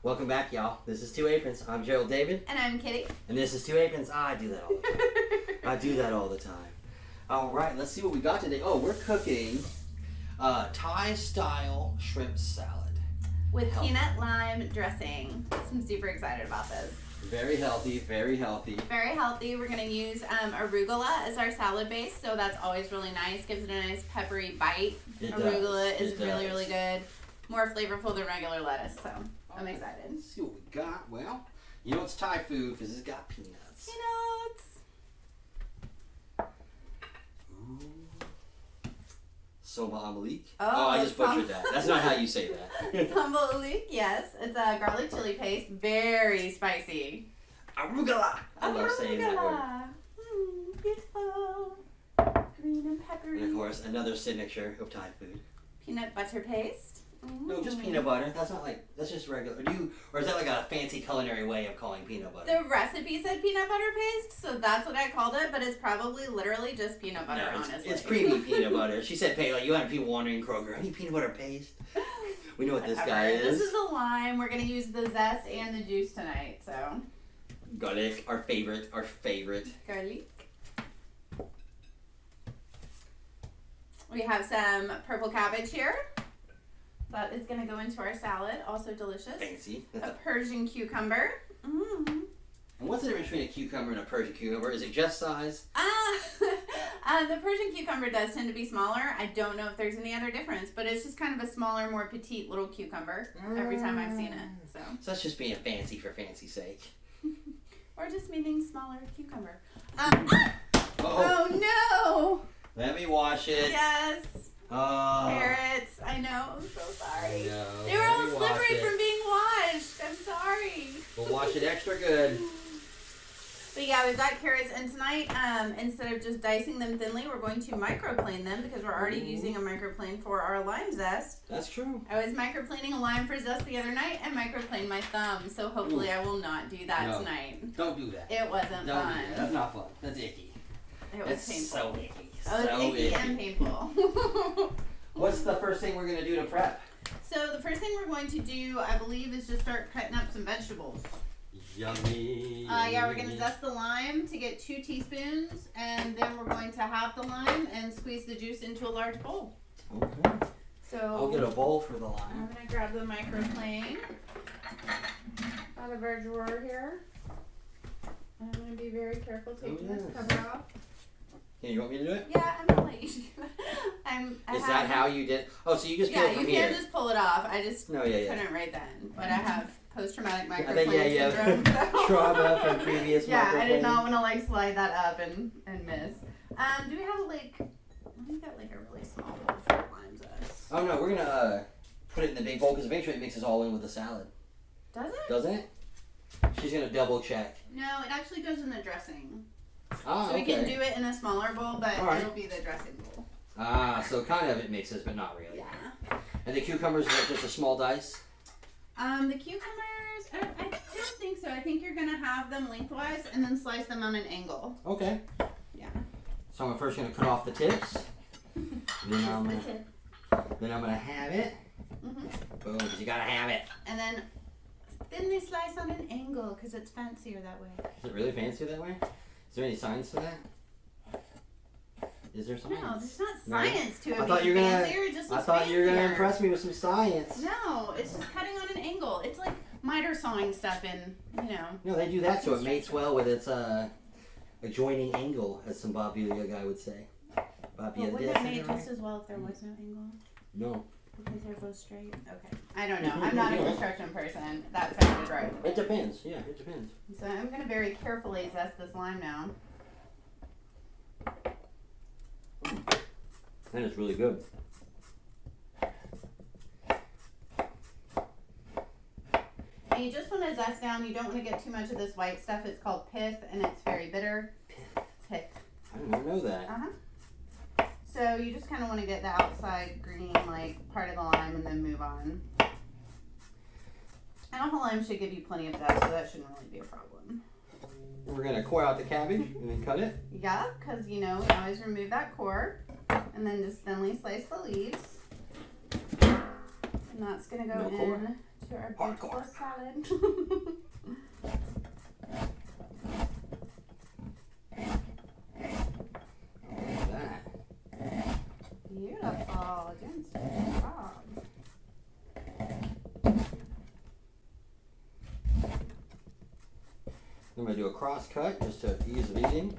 Welcome back, y'all. This is 2Aprons. I'm Gerald David. And I'm Kitty. And this is 2Aprons. I do that all the time. I do that all the time. All right, let's see what we got today. Oh, we're cooking Thai-style shrimp salad. With peanut lime dressing. I'm super excited about this. Very healthy, very healthy. Very healthy. We're going to use arugula as our salad base, so that's always really nice. Gives it a nice peppery bite. Arugula is really, really good. More flavorful than regular lettuce, so I'm excited. Let's see what we got. Well, you know it's Thai food because it's got peanuts. Peanuts. Soba amalik. Oh, I just butchered that. That's not how you say that. Sambal ulik, yes. It's a garlic chili paste. Very spicy. Arugula. I love saying that word. Beautiful. Green and peppery. And of course, another signature of Thai food. Peanut butter paste. No, just peanut butter. That's not like, that's just regular. Or is that like a fancy culinary way of calling peanut butter? The recipe said peanut butter paste, so that's what I called it, but it's probably literally just peanut butter, honestly. It's creamy peanut butter. She said, like, you had people wondering, Kroger, I need peanut butter paste. We know what this guy is. This is a lime. We're going to use the zest and the juice tonight, so. Garlic, our favorite. Garlic. We have some purple cabbage here. That is going to go into our salad. Also delicious. Fancy. A Persian cucumber. Mm. And what's the difference between a cucumber and a Persian cucumber? Is it just size? The Persian cucumber does tend to be smaller. I don't know if there's any other difference, but it's just kind of a smaller, more petite little cucumber every time I've seen it. So that's just being fancy for fancy's sake. Or just meaning smaller cucumber. Oh no! Let me wash it. Yes. Carrots. I know. I'm so sorry. They were all slippery from being washed. I'm sorry. We'll wash it extra good. But yeah, we've got carrots, and tonight, instead of just dicing them thinly, we're going to microplane them because we're already using a microplane for our lime zest. That's true. I was microplaning a lime for zest the other night and microplaned my thumb, so hopefully I will not do that tonight. Don't do that. It wasn't fun. Do that. That's not fun. That's icky. It was painful. So icky. Oh, it's icky and painful. What's the first thing we're going to do to prep? So the first thing we're going to do, I believe, is just start cutting up some vegetables. Yummy. Yeah, we're going to zest the lime to get 2 teaspoons, and then we're going to halve the lime and squeeze the juice into a large bowl. Okay. So I'll get a bowl for the lime. I'm going to grab the microplane out of our drawer here. I'm going to be very careful taking this cover off. Yeah, you want me to do it? Yeah, I'm going to let you do it. Is that how you did? Oh, so you just peel it from here. Yeah, you can just pull it off. I just couldn't right then. But I have post-traumatic microplane syndrome. So. Trauma from previous microplanes. I did not want to slide that up and miss. Do we have we've got a really small bowl for lime zest. Oh no, we're gonna put it in the big bowl because eventually it mixes all in with the salad. Does it? Doesn't it? She's gonna double check. No, it actually goes in the dressing. So we can do it in a smaller bowl, but it'll be the dressing bowl. So kind of it mixes, but not really. Yeah. And the cucumbers are just a small dice? The cucumbers, I don't think so. I think you're gonna have them lengthwise and then slice them on an angle. Okay. Yeah. So I'm first gonna cut off the tips. Then I'm gonna have it. Boom, 'cause you gotta have it. And then thinly slice on an angle because it's fancier that way. Is it really fancier that way? Is there any science to that? Is there science? No, there's not science to it. I thought you were gonna fancier. impress me with some science. No, it's just cutting on an angle. It's like miter sawing stuff in, No, they do that so it mates well with its adjoining angle, as some Bob Villa guy would say. But wouldn't it mate just as well if there was no angle? No. Because they're both straight? Okay. I don't know. I'm not a construction person. That sounded right. It depends. Yeah, it depends. So I'm going to very carefully zest this lime now. That is really good. And you just want to zest down. You don't want to get too much of this white stuff. It's called pith, and it's very bitter. Pith. I didn't know that. So you just kind of want to get the outside green, part of the lime, and then move on. And a whole lime should give you plenty of zest, so that shouldn't really be a problem. We're going to core out the cabbage and then cut it. Yeah, because, we always remove that core. And then just thinly slice the leaves. And that's going to go in to our Hardcore. vegetable salad. Look at that. Beautiful. Doing such a good job. I'm going to do a cross cut just to ease of eating.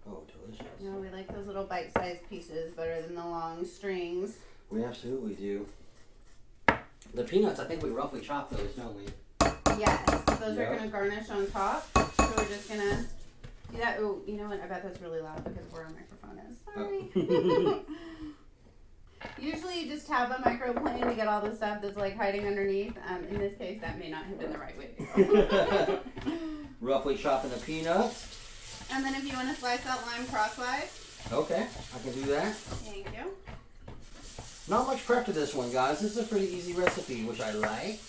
Oh, delicious. You know, we like those little bite-sized pieces better than the long strings. We absolutely do. The peanuts, I think we roughly chop those, don't we? Yes, those Yep. are going to garnish on top. So we're just going to do that. Oh, you know what? I bet that's really loud because of where our microphone is. Sorry. Oh. Usually you just tap a microplane to get all the stuff that's like hiding underneath. In this case, that may not have been the right way to go. Roughly chopping the peanuts. And then if you want to slice that lime crosswise. Okay, I can do that. Thank you. Not much prep to this one, guys. This is a pretty easy recipe, which I like.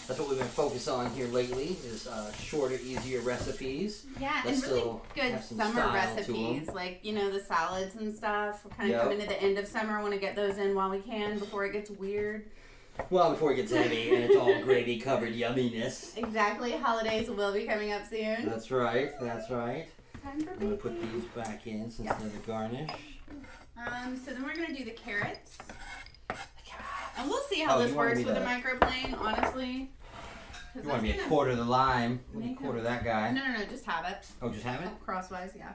That's what we've been focused on here lately, is shorter, easier recipes. Yeah, Let's and really still good have some summer style to recipes. 'em. Like, you know, the salads and stuff. We're kind of Yep. coming to the end of summer. Want to get those in while we can before it gets weird. Well, before it gets heavy and it's all gravy covered yumminess. Exactly. Holidays will be coming up soon. That's right, that's right. Time for I'm going to baking. put these back in since they're the garnish. So then we're going to do the carrots. And we'll see how Oh, this you wanted works me with to- a microplane, honestly. 'Cause You want me that's a gonna- quarter of the lime, maybe a Make quarter of them- that guy. No, just have it. Oh, just have it? Oh, crosswise, yeah.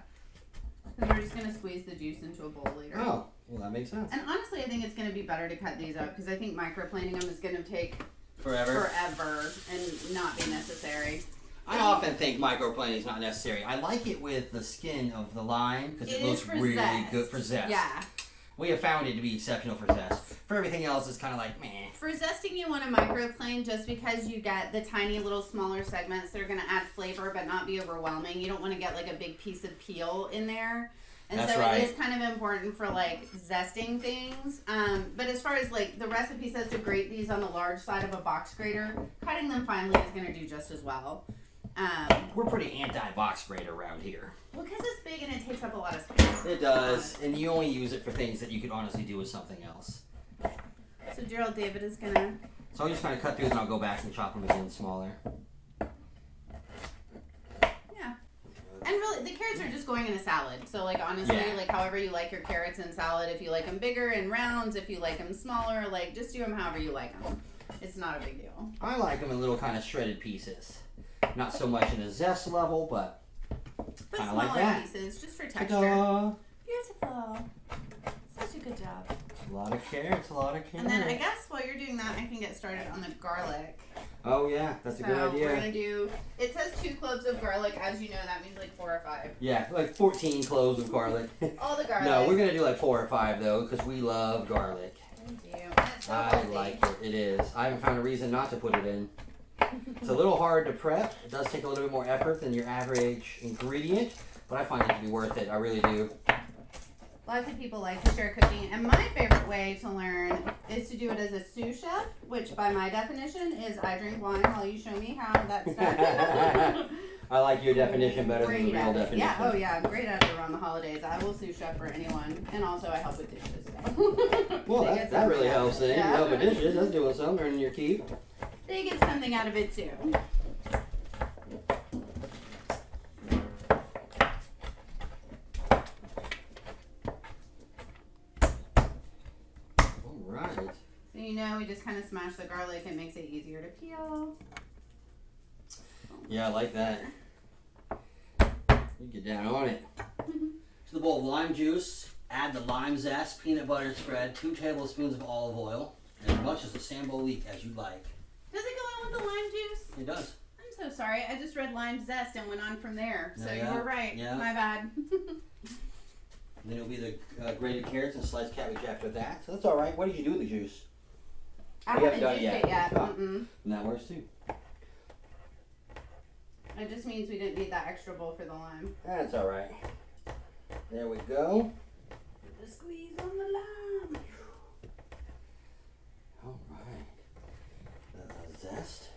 Because we're just going to squeeze the juice into a bowl later. Oh, well that makes sense. And honestly, I think it's going to be better to cut these up because I think microplaning them is going to take Forever. forever and not be necessary. I often think microplaning is not necessary. I like it with the skin of the lime because it is looks for really zest. good for zest. Yeah. We have found it to be exceptional for zest. For everything else, it's kind of like meh. For zesting, you want a microplane just because you get the tiny little smaller segments that are going to add flavor but not be overwhelming. You don't want to get like a big piece of peel in there. And That's so right. it is kind of important for like zesting things. But as far as like the recipe says to grate these on the large side of a box grater, cutting them finely is going to do just as well. We're pretty anti-box grater around here. Well, because it's big and it takes up a lot of space. It does, and you only use it for things that you could honestly do with something else. So Gerald David is going to... So I'm just going to cut these and I'll go back and chop them again smaller. Yeah. And really, the carrots are just going in a salad. So, like, honestly, Yeah. like, however you like your carrots in salad, if you like them bigger in rounds, if you like them smaller, like, just do them however you like them. It's not a big deal. I like them in little kind of shredded pieces. Not so much in a zest level, but But kinda smaller like that. pieces, just for texture. ta-da! Beautiful. Such a good job. A lot of carrots, a lot of carrots. And then I guess while you're doing that, I can get started on the garlic. Oh yeah, that's a good So idea. we're going to do, it says 2 cloves of garlic. As you know, that means like 4 or 5. Yeah, like 14 cloves of garlic. All the garlic. No, we're gonna do like 4 or 5 though, because we love garlic. I do. And it's so I healthy. like it. It is. I haven't found a reason not to put it in. It's a little hard to prep. It does take a little bit more effort than your average ingredient, but I find it to be worth it. I really do. Lots of people like to share cooking, and my favorite way to learn is to do it as a sous chef, which by my definition is I drink wine while you show me how that's done. I like your definition better than the Great real at it. definition. Yeah, oh yeah, I'm great at it around the holidays. I will sous chef for anyone, and also I help with dishes. So. Well, They that get really something out helps of it. then. Yeah. You help with dishes. That's doing something. Earning your keep. They get something out of it too. All right. So you know, we just kind of smash the garlic. It makes it easier to peel. Yeah, I like that. You get down on it. To the bowl of lime juice, add the lime zest, peanut butter spread, 2 tablespoons of olive oil, and as much as a sambulique as you like. Does it go in with the lime juice? It does. I'm so sorry. I just read lime zest and went on from there. So Yeah, you were right. yeah. My bad. Then it'll be the grated carrots and sliced cabbage after that. So that's all right. What did you do with the juice? I You haven't haven't done it juiced it yet. yet. Oh. Mm-mm. And that works too. It just means we didn't need that extra bowl for the lime. That's all right. There we go. The squeeze on the lime. All right. The zest.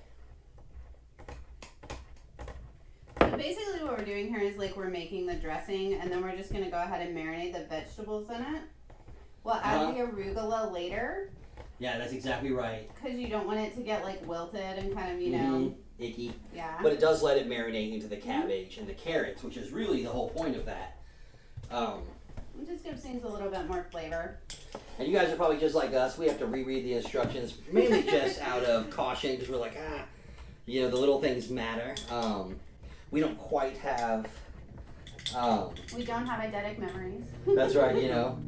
So basically what we're doing here is like we're making the dressing and then we're just going to go ahead and marinate the vegetables in it. We'll add the arugula later. Yeah, that's exactly right. Because you don't want it to get like wilted and kind of, you know. Icky. Yeah. But it does let it marinate into the cabbage and the carrots, which is really the whole point of that. It just gives things a little bit more flavor. And you guys are probably just like us. We have to reread the instructions, mainly just out of caution, because we're like, you know, the little things matter. We don't quite have... we don't have eidetic memories. That's right, you know.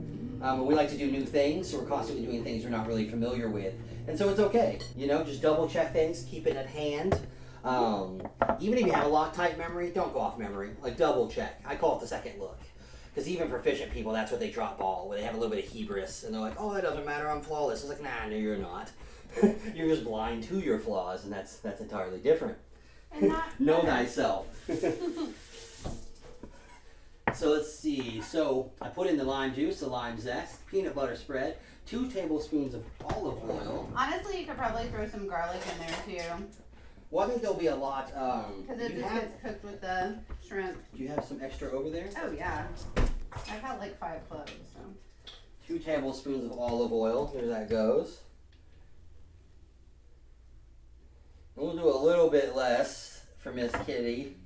We like to do new things, so we're constantly doing things we're not really familiar with. And so it's okay, you know, just double check things, keep it at hand. Even if you have a Loctite memory, don't go off memory. Like double check. I call it the second look. Because even proficient people, that's what they drop ball, where they have a little bit of hubris, and they're like, oh, that doesn't matter, I'm flawless. It's like, nah, no, you're not. You're just blind to your flaws, and that's entirely different. And not know thyself. So let's see. So I put in the lime juice, the lime zest, peanut butter spread, 2 tablespoons of olive oil. Honestly, you could probably throw some garlic in there too. Well, I think there'll be a lot. Because it just gets cooked with the shrimp. Do you have some extra over there? Oh yeah. I've had like 5 cloves. So. 2 tablespoons of olive oil. There that goes. And we'll do a little bit less for Miss Kitty.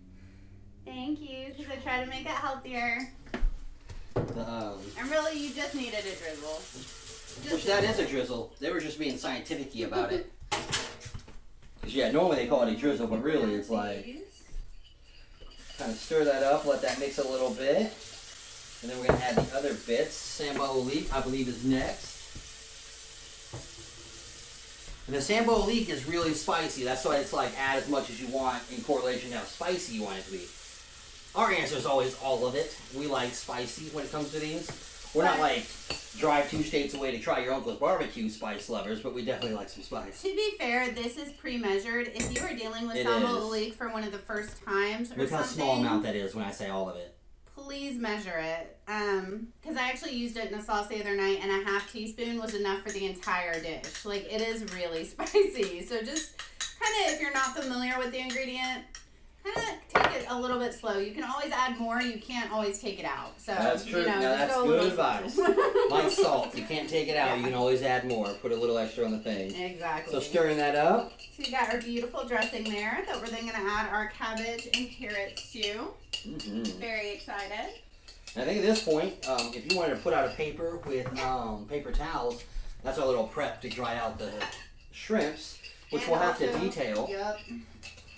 Thank you, because I try to make it healthier. And really, you just needed a drizzle. Which that is a drizzle. They were just being scientific-y about it. Because yeah, normally they call it a drizzle, but really it's like, kind of stir that up, let that mix a little bit. And then we're going to add the other bits. Sambo leek, I believe, is next. And the Sambo leek is really spicy. That's why it's like add as much as you want in correlation to how spicy you want it to be. Our answer is always all of it. We like spicy when it comes to these. We're not like drive 2 states away to try your uncle's barbecue spice lovers, but we definitely like some spice. To be fair, this is pre-measured. If you are dealing with Sambo leek for one of the first times or look something, how small amount that is when I say all of it. Please measure it. Because I actually used it in a sauce the other night, and a half teaspoon was enough for the entire dish. Like, it is really spicy. So just kind of, if you're not familiar with the ingredient, kind of take it a little bit slow. You can always add more. You can't always take it out. So that's true. You know, now that's good advice. Like salt, you can't take it out. Yeah. You can always add more. Put a little extra on the thing. Exactly. So stirring that up. So we got our beautiful dressing there that we're then going to add our cabbage and carrots to. Very excited. And I think at this point, if you wanted to put out a paper with paper towels, that's our little prep to dry out the shrimps, which we'll have to detail. Yep.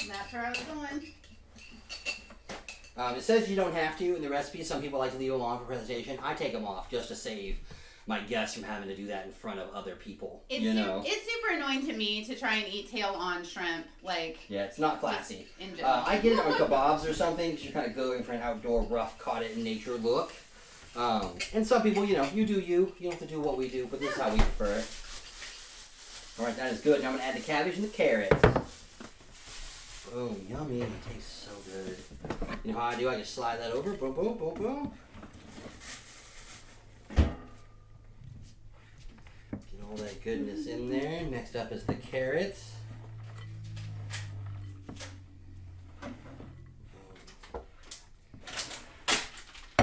That's where I was going. It says you don't have to in the recipe. Some people like to leave them on for presentation. I take them off just to save my guests from having to do that in front of other people. It's super annoying to me to try and eat tail on shrimp. Like, yeah, it's not classy. In general. I get it on kebabs or something because you're kind of going for an outdoor, rough, caught-it-in-nature look. And some people, you know, you do you. You don't have to do what we do, but this is how we prefer it. All right, that is good. Now I'm going to add the cabbage and the carrots. Boom, yummy. It tastes so good. You know how I do? I just slide that over. Boom, boom, boom, boom. Get all that goodness in there. Next up is the carrots. Put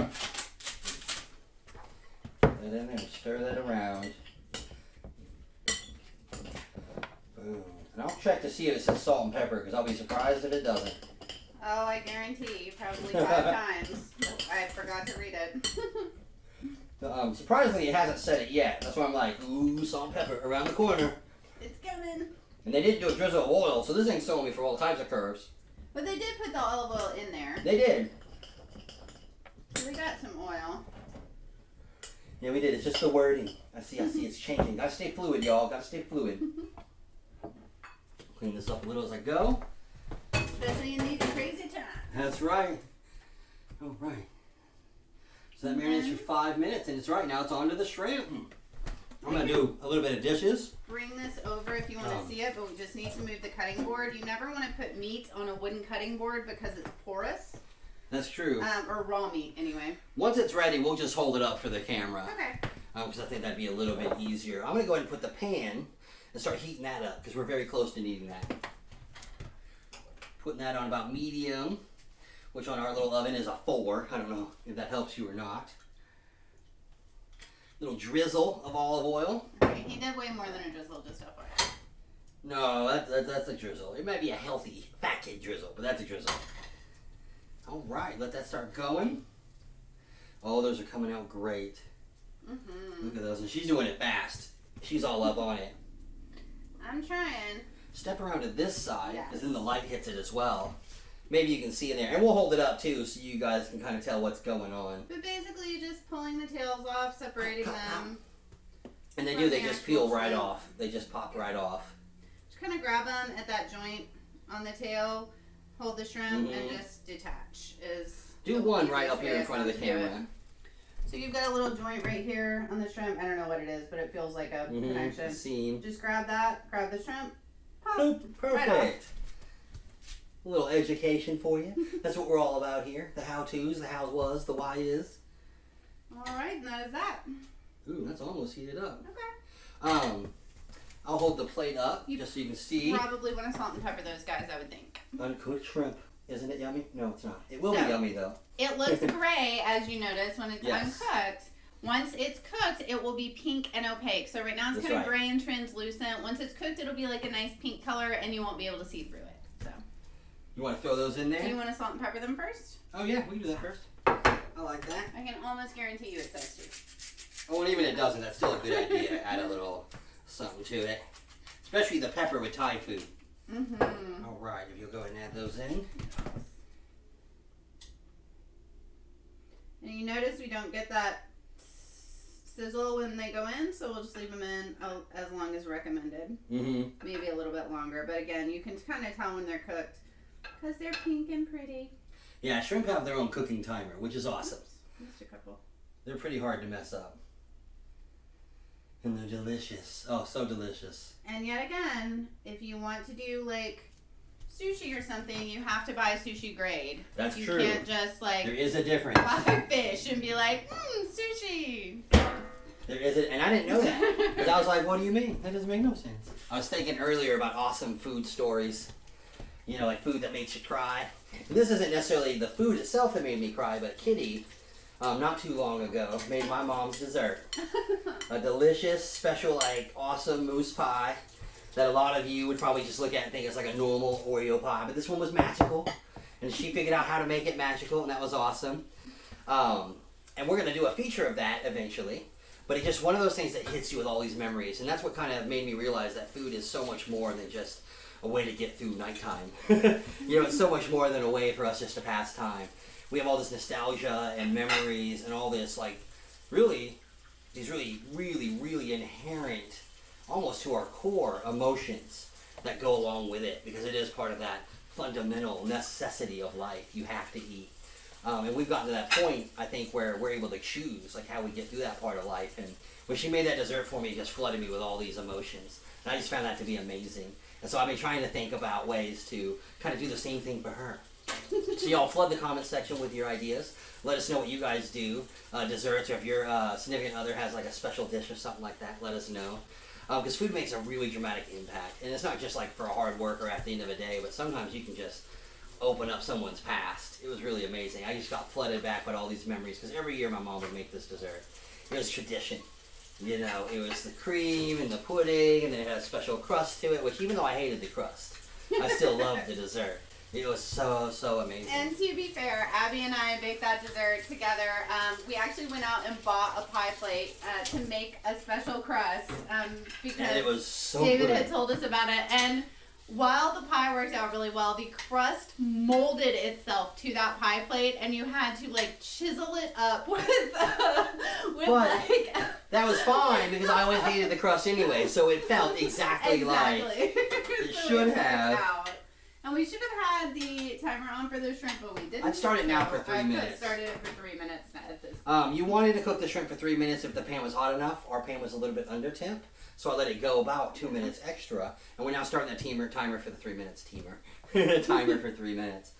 that in there and stir that around. Boom. And I'll check to see if it says salt and pepper, because I'll be surprised if it doesn't. Oh, I guarantee you, probably 5 times. I forgot to read it. Surprisingly, it hasn't said it yet. That's why I'm like, ooh, salt and pepper around the corner. It's coming. And they didn't do a drizzle of oil, so this thing's throwing me for all types of curves. But they did put the olive oil in there. They did. So we got some oil. Yeah, we did. It's just the wording. I see it's changing. Gotta stay fluid, y'all. Gotta stay fluid. Clean this up a little as I go. Especially in these crazy times. That's right. Oh, right. So that marinates for 5 minutes, and it's right now. It's on to the shrimp. I'm gonna do a little bit of dishes. Bring this over if you want to see it, but we just need to move the cutting board. You never want to put meat on a wooden cutting board because it's porous. That's true. Or raw meat, anyway. Once it's ready, we'll just hold it up for the camera. Okay. Because I think that'd be a little bit easier. I'm gonna go ahead and put the pan and start heating that up because we're very close to needing that. Putting that on about medium, which on our little oven is a 4. I don't know if that helps you or not. Little drizzle of olive oil. I Okay, he did way more than a drizzle, just FYI. No, that's a drizzle. It might be a healthy fat kid drizzle, but that's a drizzle. All right, let that start going. Oh, those are coming out great. Mm-hmm. Look at those, and she's doing it fast. She's all up on it. I'm trying. Step around to this side, Yes. because then the light hits it as well. Maybe you can see in there, and we'll hold it up too, so you guys can kind of tell what's going on. But basically, you're just pulling the tails off, separating them. And they From do, they the just actual peel right shrimp. off. They just pop right off. Just kind of grab them at that joint on the tail, hold the shrimp, and just detach. Do the one right easiest up here way in I front of the found to do it. camera. So you've got a little joint right here on the shrimp. I don't know what it is, but it feels like a connection. Seam. Just grab that, grab the shrimp, pop. Boop, Right perfect. A little education for you. That's what we're all about here. The how-tos, the how was, the why is. All right, and that is that. Ooh, that's almost heated up. Okay. I'll hold the plate up just so you can see. Probably want to salt and pepper those guys, I would think. Uncooked shrimp. Isn't it yummy? No, it's not. It will So- be yummy though. It looks gray, as you notice, when it's Yes. uncooked. Once it's cooked, it will be pink and opaque. So right now it's That's kind of right. gray and translucent. Once it's cooked, it'll be like a nice pink color, and you won't be able to see through it. So, You want to throw those in do you there? want to salt and pepper them first? Oh yeah, we can do that first. I like that. I can almost guarantee you it says to. Oh, and even if it doesn't, that's still a good idea. Add a little something to it. Especially the pepper with Thai food. Mm-hmm. All right, if you'll go ahead and add those in. And you notice we don't get that sizzle when they go in, so we'll just leave them in as long as recommended. Mm-hmm. Maybe a little bit longer, but again, you can kind of tell when they're cooked because they're pink and pretty. Yeah, shrimp have their own cooking timer, which is awesome. Missed a couple. They're pretty hard to mess up. And they're delicious. Oh, so delicious. And yet again, if you want to do like sushi or something, you have to buy sushi grade. That's you true. can't just like There is a difference. buy fish and be like, sushi. There is a, and I didn't know that. Because I was like, what do you mean? That doesn't make no sense. I was thinking earlier about awesome food stories. You know, like food that makes you cry. And this isn't necessarily the food itself that made me cry, but Kitty, not too long ago, made my mom's dessert. A delicious, special, like, awesome mousse pie that a lot of you would probably just look at and think it's like a normal Oreo pie. But this one was magical. And she figured out how to make it magical, and that was awesome. And we're going to do a feature of that eventually. But it's just one of those things that hits you with all these memories. And that's what kind of made me realize that food is so much more than just a way to get through nighttime. You know, it's so much more than a way for us just to pass time. We have all this nostalgia and memories and all this, like, really, these really inherent, almost to our core emotions that go along with it, because it is part of that fundamental necessity of life. You have to eat. And we've gotten to that point, I think, where we're able to choose, like, how we get through that part of life. And when she made that dessert for me, it just flooded me with all these emotions. And I just found that to be amazing. And so I've been trying to think about ways to kind of do the same thing for her. So y'all flood the comment section with your ideas. Let us know what you guys do. Desserts, or if your significant other has like a special dish or something like that, let us know. Because food makes a really dramatic impact. And it's not just like for a hard work or at the end of a day, but sometimes you can just open up someone's past. It was really amazing. I just got flooded back with all these memories because every year my mom would make this dessert. It was tradition. You know, it was the cream and the pudding, and it had a special crust to it, which even though I hated the crust, I still loved the dessert. It was so amazing. And to be fair, Abby and I baked that dessert together. We actually went out and bought a pie plate to make a special crust because And it was so David good. had told us about it. And while the pie worked out really well, the crust molded itself to that pie plate, and you had to like chisel it up with But like. that was fine because I always hated the crust anyway, so it felt exactly like it should worked have. out. And we should have had the timer on for the shrimp, but we didn't. I'd start it now for So 3 I minutes. started it for 3 minutes at this point. You wanted to cook the shrimp for 3 minutes if the pan was hot enough. Our pan was a little bit under temp, so I let it go about 2 minutes extra. And we're now starting the timer for the 3 minutes. Timer for 3 minutes.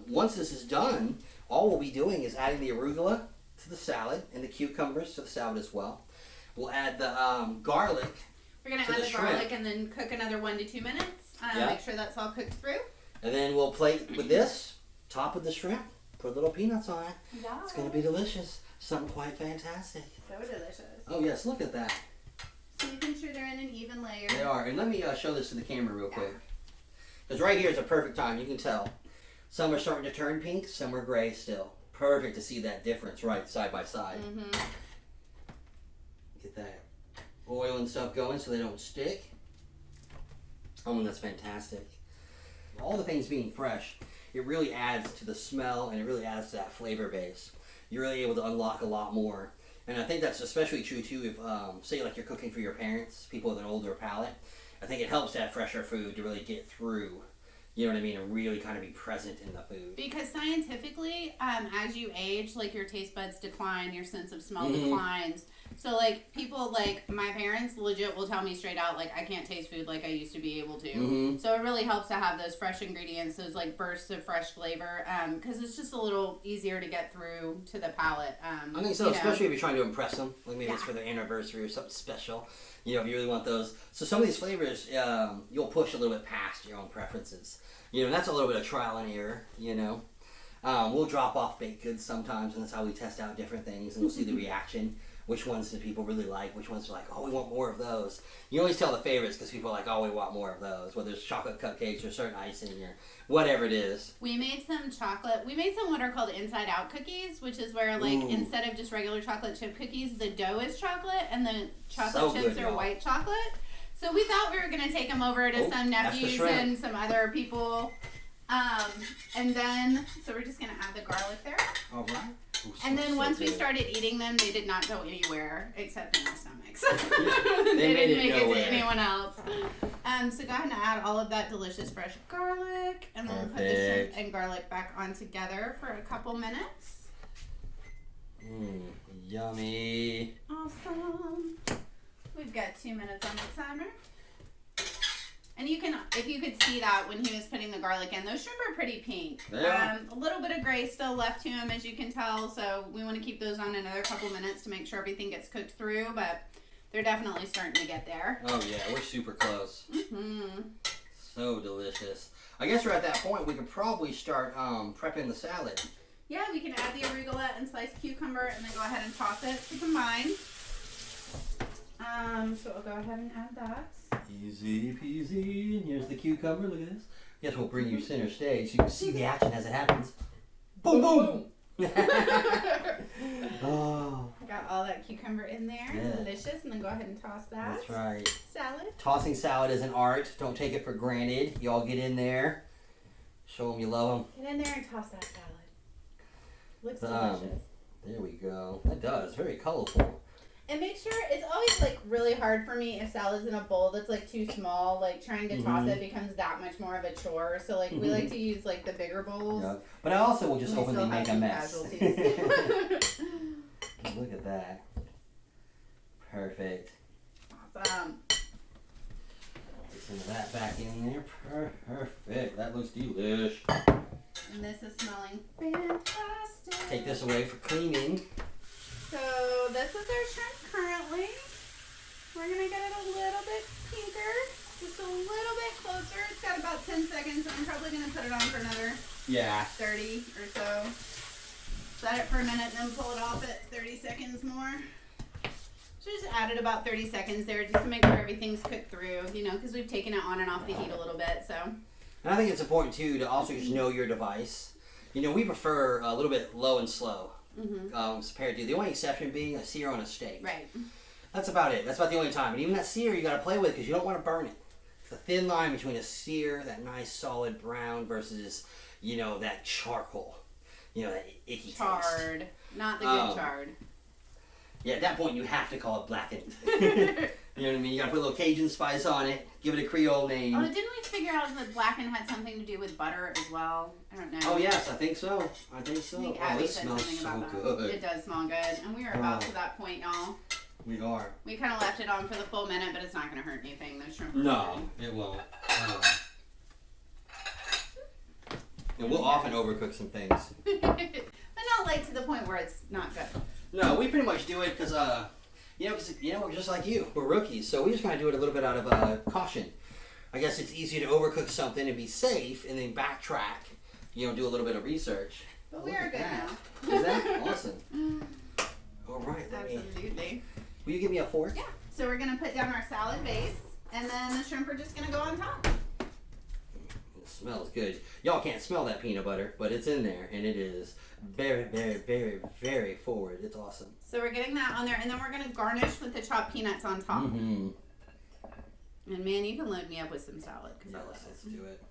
Once this is done, all we'll be doing is adding the arugula to the salad and the cucumbers to the salad as well. We'll add the garlic. We're going to to add the the shrimp. garlic and then cook another 1 to 2 minutes. Yeah. Make sure that's all cooked through. And then we'll plate with this, top with the shrimp, put little peanuts on it. Yeah. It's going to be delicious. Something quite fantastic. So delicious. Oh yes, look at that. making sure they're in an even layer. They are. And let me show this to the camera real quick. Because right here is a perfect time. You can tell. Some are starting to turn pink, some are gray still. Perfect to see that difference right side by side. Mm-hmm. Get that oil and stuff going so they don't stick. Oh, and that's fantastic. All the things being fresh, it really adds to the smell and it really adds to that flavor base. You're really able to unlock a lot more. And I think that's especially true too if, say like you're cooking for your parents, people with an older palate. I think it helps to have fresher food to really get through, you know what I mean, and really kind of be present in the food. Because scientifically, as you age, like your taste buds decline, your sense of smell declines. So like people like my parents legit will tell me straight out like I can't taste food like I used to be able to. So it really helps to have those fresh ingredients, those like bursts of fresh flavor, because it's just a little easier to get through to the palate. I think so, especially if you're trying to impress them, like maybe it's for their anniversary or something special. You know, if you really want those. So some of these flavors, you'll push a little bit past your own preferences. You know, and that's a little bit of trial and error, you know. We'll drop off baked goods sometimes, and that's how we test out different things, and we'll see the reaction. Which ones do people really like? Which ones are like, oh, we want more of those? You always tell the favorites because people are like, oh, we want more of those. Whether it's chocolate cupcakes or certain icing or whatever it is. We made some what are called inside out cookies, which is where like instead of just regular chocolate chip cookies, the dough is chocolate and the chocolate chips are white chocolate. So we thought we were going to take them over to some nephews and some other people. And then, so we're just going to add the garlic there. All right. Ooh, and then once we started eating them, they did not go anywhere except in our stomachs. They didn't make it to anyone else. So go ahead and add all of that delicious fresh garlic. And then we'll put the shrimp and garlic back on together for a couple minutes. Yummy. Awesome. We've got 2 minutes on the timer. And you can, if you could see that when he was putting the garlic in, those shrimp are pretty pink. A little bit of gray still left to them, as you can tell. So we want to keep those on another couple minutes to make sure everything gets cooked through. But they're definitely starting to get there. Oh yeah, we're super close. So delicious. I guess we're at that point. We could probably start prepping the salad. Yeah, we can add the arugula and sliced cucumber, and then go ahead and toss it to combine. So we'll go ahead and add that. Easy peasy. And here's the cucumber. Look at this. Guess we'll bring you center stage so you can see the action as it happens. Boom, boom. Oh. Got all that cucumber in there. Yeah. Delicious. And then go ahead and toss that. That's right. Salad. Tossing salad is an art. Don't take it for granted. Y'all get in there. Show them you love them. Get in there and toss that salad. Looks delicious. There we go. That does. Very colorful. And make sure, it's always like really hard for me if salad's in a bowl that's like too small, like trying to toss it becomes that much more of a chore. So like we like to use like the bigger bowls. Yeah. But I also will just openly make a mess. Look at that. Perfect. Awesome. Put some of that back in there. Perfect. That looks delish. And this is smelling fantastic. Take this away for cleaning. So this is our shrimp currently. We're going to get it a little bit pinker, just a little bit closer. It's got about 10 seconds, and I'm probably going to put it on for another 30 or so. Set it for a minute, and then pull it off at 30 seconds more. So just added about 30 seconds there just to make sure everything's cooked through, you know, because we've taken it on and off the heat a little bit. So. And I think it's important, too, to also just know your device. You know, we prefer a little bit low and slow. Compared to the only exception being a sear on a steak. Right. That's about it. That's about the only time. And even that sear you got to play with because you don't want to burn it. It's the thin line between a sear, that nice solid brown, versus, you know, that charcoal. You know, that icky charred. Taste. Not the good charred. Yeah, at that point you have to call it blackened. You know what I mean? You got to put a little Cajun spice on it. Give it a Creole name. Oh, didn't we figure out that blackened had something to do with butter as well? I don't know. Oh, yes. I think so. I think so. Abby this smells so good. It does smell good. And we are about to that point, y'all. We are. We kind of left it on for the full minute, but it's not going to hurt anything. Those shrimp No, it won't. And we'll often overcook some things. But not like to the point where it's not good. No, we pretty much do it because, we're just like you. We're rookies, so we just kind of do it a little bit out of caution. I guess it's easier to overcook something and be safe and then backtrack, do a little bit of research. But we are good now. Is that awesome? All right. Absolutely. Will you give me a fork? Yeah, So we're gonna put down our salad base, and then the shrimp are just gonna go on top. It smells good. Y'all can't smell that peanut butter, but it's in there, and it is very, very, very, very forward. It's awesome. So we're getting that on there, and then we're gonna garnish with the chopped peanuts on top. Mm-hmm. And man, you can load me up with some salad because I love Let's it. do it.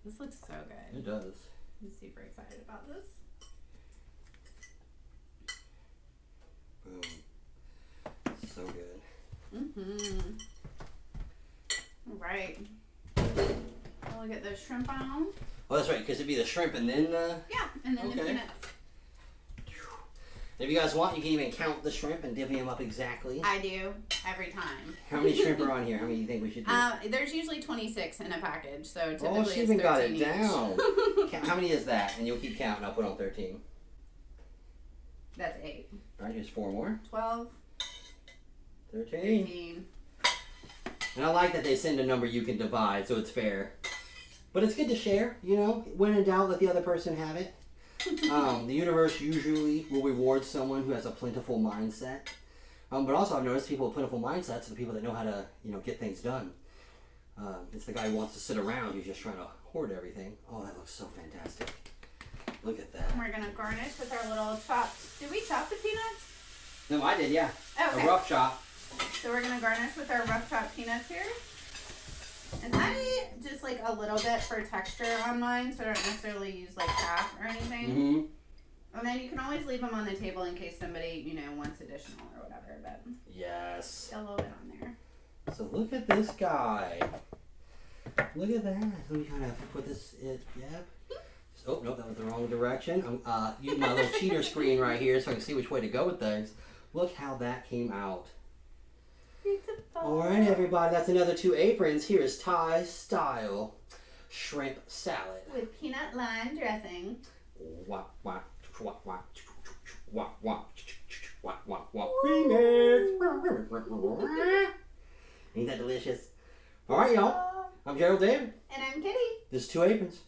This looks so good. It does. I'm super excited about this. Boom. So good. Mm-hmm. All right. We'll get the shrimp on. Oh, that's right, because it'd be the shrimp and then the... Yeah, and then the Okay. peanuts. If you guys want, you can even count the shrimp and divvy them up exactly. I do every time. How many shrimp are on here? How many do you think we should do? There's usually 26 in a package, so typically Oh, she it's even got 13 it each. down. How many is that? And you'll keep counting. I'll put on 13. That's 8. All right, here's 4 more. 12, 13. 13. And I like that they send a number you can divide, so it's fair. But it's good to share, you know. When in doubt, let the other person have it. The universe usually will reward someone who has a plentiful mindset. But also I've noticed people with plentiful mindsets are the people that know how to, you know, get things done. It's the guy who wants to sit around who's just trying to hoard everything. Oh, that looks so fantastic. Look at that. We're going to garnish with our little chopped. Did we chop the peanuts? No, I did, yeah. Okay. A rough chop. So we're going to garnish with our rough chopped peanuts here. And I just like a little bit for texture on mine, so I don't necessarily use like half or anything. Mm-hmm. And then you can always leave them on the table in case somebody, you know, wants additional or whatever, but Yes. a little bit on there. So look at this guy. Look at that. Let me kind of put this in. Yep. Oh, no, that was the wrong direction. I'm using my little cheater screen right here so I can see which way to go with things. Look how that came out. Beautiful. All right, everybody. That's another 2 aprons. Here is Thai style shrimp salad. With peanut lime dressing. Wah, wah, wah, wah, wah, wah, wah, wah, wah. Remix. Ain't that delicious? All right, y'all. I'm Gerald David. And I'm Kitty. This is 2 aprons.